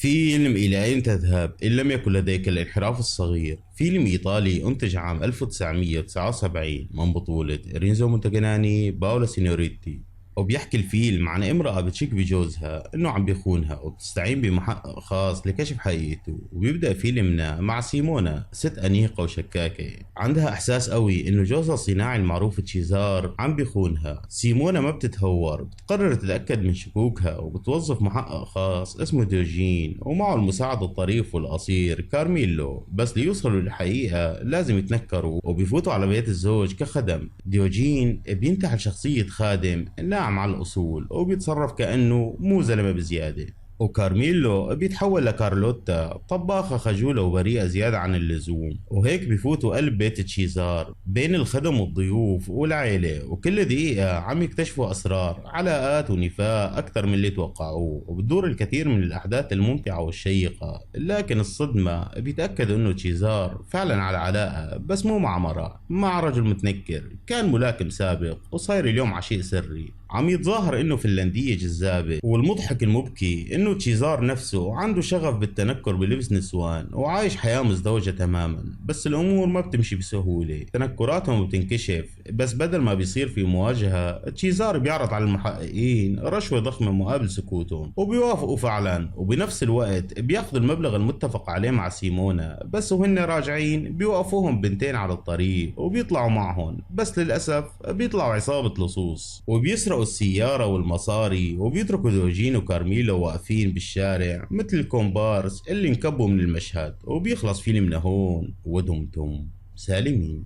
فيلم إلى أين تذهب إن لم يكن لديك الانحراف الصغير. فيلم إيطالي أنتج عام 1979 من بطولة رينزو مونتاجناني باولا سينيوريتي. وبيحكي الفيلم عن امرأة بتشك بجوزها انه عم بيخونها وبتستعين بمحقق خاص لكشف حقيقته. وبيبدأ فيلمنا مع سيمونا، ست أنيقة وشكاكة عندها احساس قوي انه جوزها الصناعي المعروف تشيزار عم بيخونها. سيمونا ما بتتهور، بتقرر تتأكد من شكوكها وبتوظف محقق خاص اسمه ديوجين ومعه المساعد الطريف والقصير كارميلو. بس ليوصلوا للحقيقة لازم يتنكروا وبيفوتوا على بيت الزوج كخدم. ديوجين بينتحل شخصية خادم ناعم على الأصول وبيتصرف كأنه مو زلمة بزيادة. وكارميلو بيتحول لكارلوتا، طباخة خجولة وبريئة زيادة عن اللزوم. وهيك بيفوتوا قلب بيت تشيزار بين الخدم والضيوف والعيلة، وكل دقيقة عم يكتشفوا أسرار، علاقات ونفاق أكثر من اللي توقعوه. وبتدور الكثير من الأحداث الممتعة والشيقة، لكن الصدمة بيتأكدوا إنه تشيزار فعلا على علاقة، بس مو مع مرأة، مع رجل متنكر كان ملاكم سابق وصاير اليوم عشيق سري عم يتظاهر انه فنلندية جذابة. والمضحك المبكي انه تشيزار نفسه عنده شغف بالتنكر بلبس نسوان وعايش حياة مزدوجة تماما. بس الامور ما بتمشي بسهولة، تنكراتهم بتنكشف، بس بدل ما بيصير في مواجهة تشيزار بيعرض على المحققين رشوة ضخمة مقابل سكوتهم، وبيوافقوا فعلا. وبنفس الوقت بياخذوا المبلغ المتفق عليه مع سيمونا، بس وهن راجعين بيوقفوهم بنتين على الطريق وبيطلعوا معهم، بس للأسف بيطلعوا عصابة لصوص وبيسرقوا السيارة والمصاري، وبيتركوا دوجين وكارميلو واقفين بالشارع مثل الكومبارس اللي انكبوا من المشهد. وبيخلص فيلمنا هون ودمتم سالمين.